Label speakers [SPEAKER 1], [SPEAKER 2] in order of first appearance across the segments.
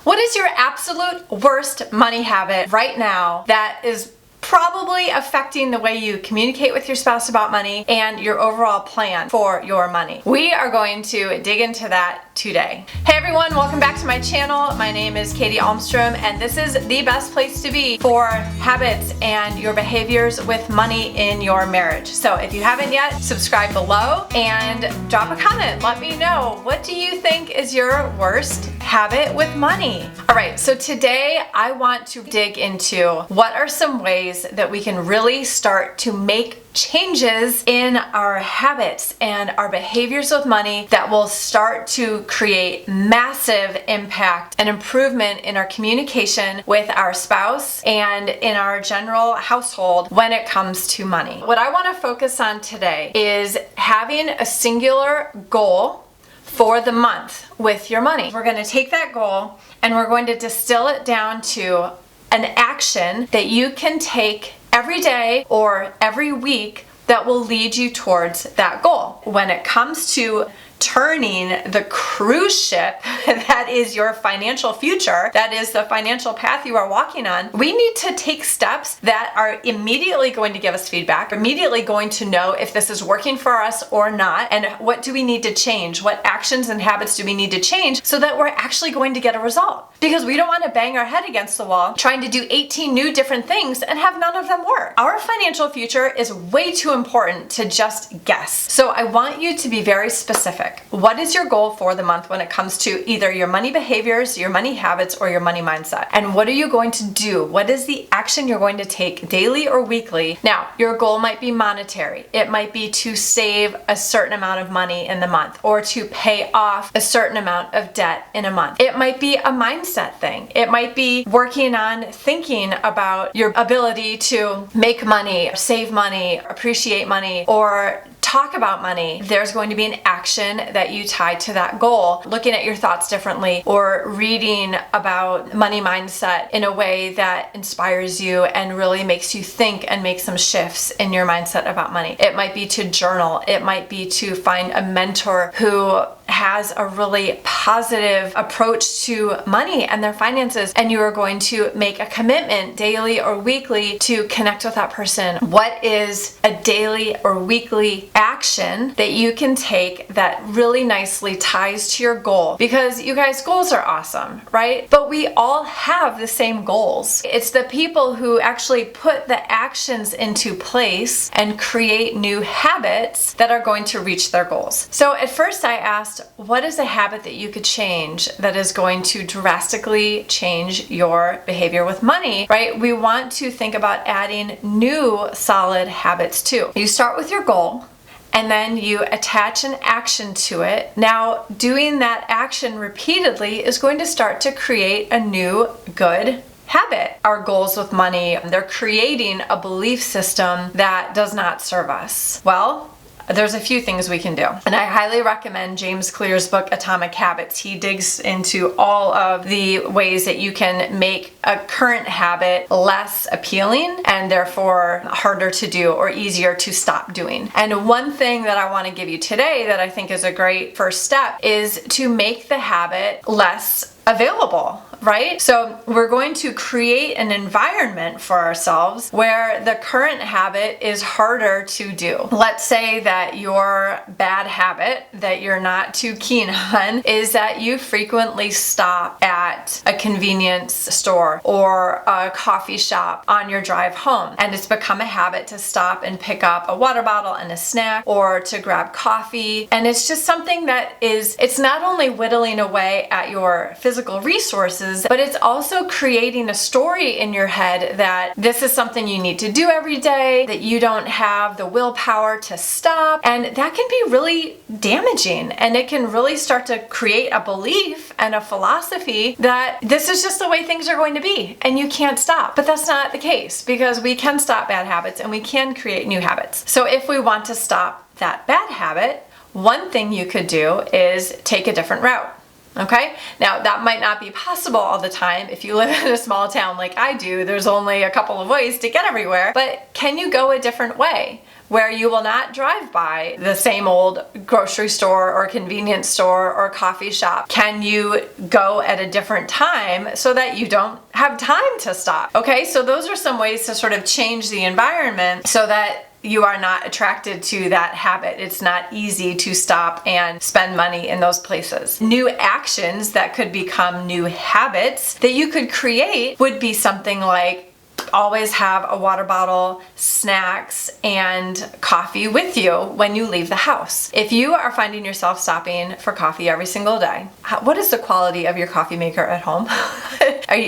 [SPEAKER 1] What is your absolute worst money habit right now that is probably affecting the way you communicate with your spouse about money and your overall plan for your money? We are going to dig into that today. Hey everyone, welcome back to my channel. My name is Katy Almstrom, and this is the best place to be for habits and your behaviors with money in your marriage. So if you haven't yet, subscribe below and drop a comment. Let me know, what do you think is your worst habit with money? All right, so today I want to dig into what are some ways that we can really start to make changes in our habits and our behaviors with money that will start to create massive impact and improvement in our communication with our spouse and in our general household when it comes to money. What I want to focus on today is having a singular goal for the month with your money. We're going to take that goal and we're going to distill it down to an action that you can take every day or every week that will lead you towards that goal. When it comes to turning the cruise ship that is your financial future, that is the financial path you are walking on, we need to take steps that are immediately going to give us feedback, immediately going to know if this is working for us or not, and what do we need to change, what actions and habits do we need to change so that we're actually going to get a result. Because we don't want to bang our head against the wall trying to do 18 new different things and have none of them work. Our financial future is way too important to just guess. So I want you to be very specific. What is your goal for the month when it comes to either your money behaviors, your money habits, or your money mindset? And what are you going to do? What is the action you're going to take daily or weekly? Now, your goal might be monetary. It might be to save a certain amount of money in the month or to pay off a certain amount of debt in a month. It might be a mindset thing. It might be working on thinking about your ability to make money, save money, appreciate money, or talk about money. There's going to be an action that you tie to that goal, looking at your thoughts differently or reading about money mindset in a way that inspires you and really makes you think and make some shifts in your mindset about money. It might be to journal. It might be to find a mentor who has a really positive approach to money and their finances, and you are going to make a commitment daily or weekly to connect with that person. What is a daily or weekly action that you can take that really nicely ties to your goal? Because you guys, goals are awesome, right? But we all have the same goals. It's the people who actually put the actions into place and create new habits that are going to reach their goals. So at first I asked, what is a habit that you could change that is going to drastically change your behavior with money, right? We want to think about adding new solid habits too. You start with your goal, and then you attach an action to it. Now, doing that action repeatedly is going to start to create a new good habit. Our goals with money, they're creating a belief system that does not serve us. Well, there's a few things we can do. And I highly recommend James Clear's book, Atomic Habits. He digs into all of the ways that you can make a current habit less appealing and therefore harder to do or easier to stop doing. And one thing that I want to give you today that I think is a great first step is to make the habit less available, right? So we're going to create an environment for ourselves where the current habit is harder to do. Let's say that your bad habit that you're not too keen on is that you frequently stop at a convenience store or a coffee shop on your drive home. And it's become a habit to stop and pick up a water bottle and a snack or to grab coffee. And it's just something that it's not only whittling away at your physical resources, but it's also creating a story in your head that this is something you need to do every day, that you don't have the willpower to stop. And that can be really damaging. And it can really start to create a belief and a philosophy that this is just the way things are going to be and you can't stop. But that's not the case, because we can stop bad habits and we can create new habits. So if we want to stop that bad habit, one thing you could do is take a different route. Okay? Now, that might not be possible all the time. If you live in a small town like I do, there's only a couple of ways to get everywhere. But can you go a different way, where you will not drive by the same old grocery store or convenience store or coffee shop? Can you go at a different time so that you don't have time to stop? Okay, so those are some ways to sort of change the environment so that you are not attracted to that habit. It's not easy to stop and spend money in those places. New actions that could become new habits that you could create would be something like always have a water bottle, snacks, and coffee with you when you leave the house. If you are finding yourself stopping for coffee every single day, what is the quality of your coffee maker at home?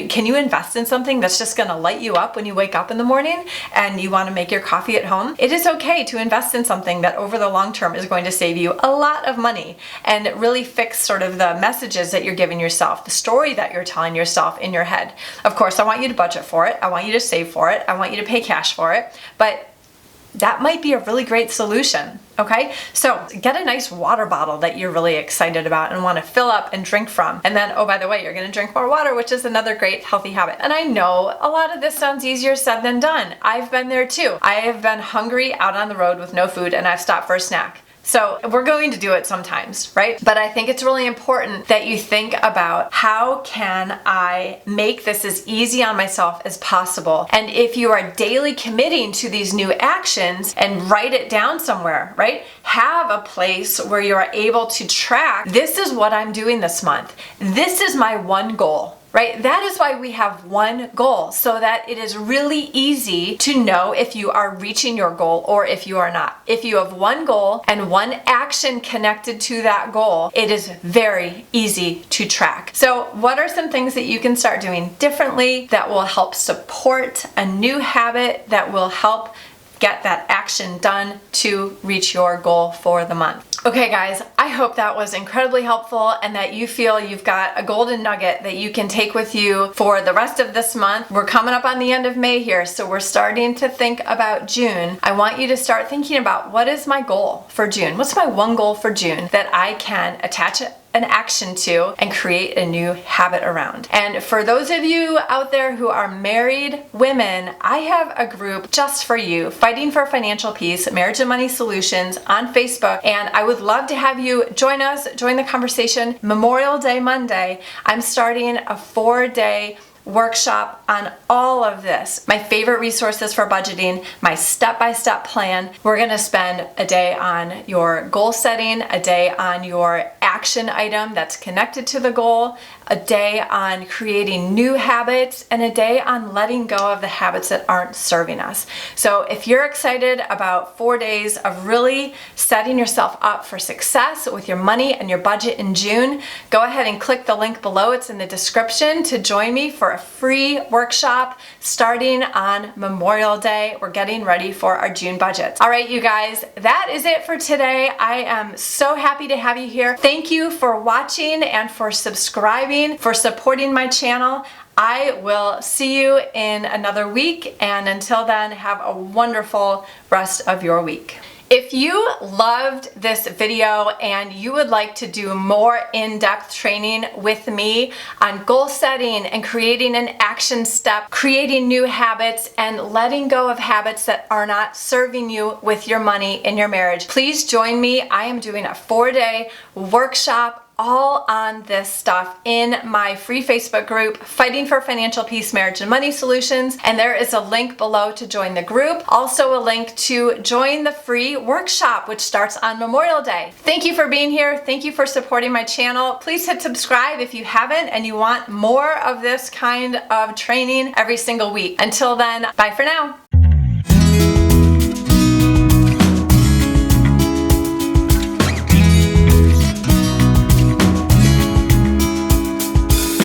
[SPEAKER 1] Can you invest in something that's just gonna light you up when you wake up in the morning and you wanna make your coffee at home? It is okay to invest in something that over the long term is going to save you a lot of money and really fix sort of the messages that you're giving yourself, the story that you're telling yourself in your head. Of course, I want you to budget for it. I want you to save for it. I want you to pay cash for it. But that might be a really great solution. Okay, so get a nice water bottle that you're really excited about and want to fill up and drink from. And then, oh, by the way, you're going to drink more water, which is another great healthy habit. And I know a lot of this sounds easier said than done. I've been there too. I have been hungry out on the road with no food and I've stopped for a snack. So we're going to do it sometimes, right? But I think it's really important that you think about how can I make this as easy on myself as possible. And if you are daily committing to these new actions and write it down somewhere, right? Have a place where you are able to track, this is what I'm doing this month. This is my one goal. Right? That is why we have one goal, so that it is really easy to know if you are reaching your goal or if you are not. If you have one goal and one action connected to that goal, it is very easy to track. So what are some things that you can start doing differently that will help support a new habit that will help get that action done to reach your goal for the month? Okay guys, I hope that was incredibly helpful and that you feel you've got a golden nugget that you can take with you for the rest of this month. We're coming up on the end of May here, so we're starting to think about June. I want you to start thinking about, what is my goal for June? What's my one goal for June that I can attach an action to and create a new habit around? And for those of you out there who are married women, I have a group just for you, Fighting for Financial Peace, Marriage and Money Solutions on Facebook, and I would love to have you join us, join the conversation. Memorial Day Monday, I'm starting a 4-day workshop on all of this. My favorite resources for budgeting, my step-by-step plan. We're gonna spend a day on your goal setting, a day on your action item that's connected to the goal, a day on creating new habits, and a day on letting go of the habits that aren't serving us. So if you're excited about 4 days of really setting yourself up for success with your money and your budget in June, go ahead and click the link below. It's in the description to join me for a free workshop starting on Memorial Day. We're getting ready for our June budgets. All right, you guys, that is it for today. I am so happy to have you here. Thank you for watching and for subscribing, for supporting my channel. I will see you in another week, and until then, have a wonderful rest of your week. If you loved this video and you would like to do more in-depth training with me on goal setting and creating an action step, creating new habits, and letting go of habits that are not serving you with your money in your marriage, please join me. I am doing a 4-day workshop all on this stuff in my free Facebook group, Fighting for Financial Peace, Marriage and Money Solutions, and there is a link below to join the group. Also a link to join the free workshop, which starts on Memorial Day. Thank you for being here. Thank you for supporting my channel. Please hit subscribe if you haven't and you want more of this kind of training every single week. Until then, bye for now.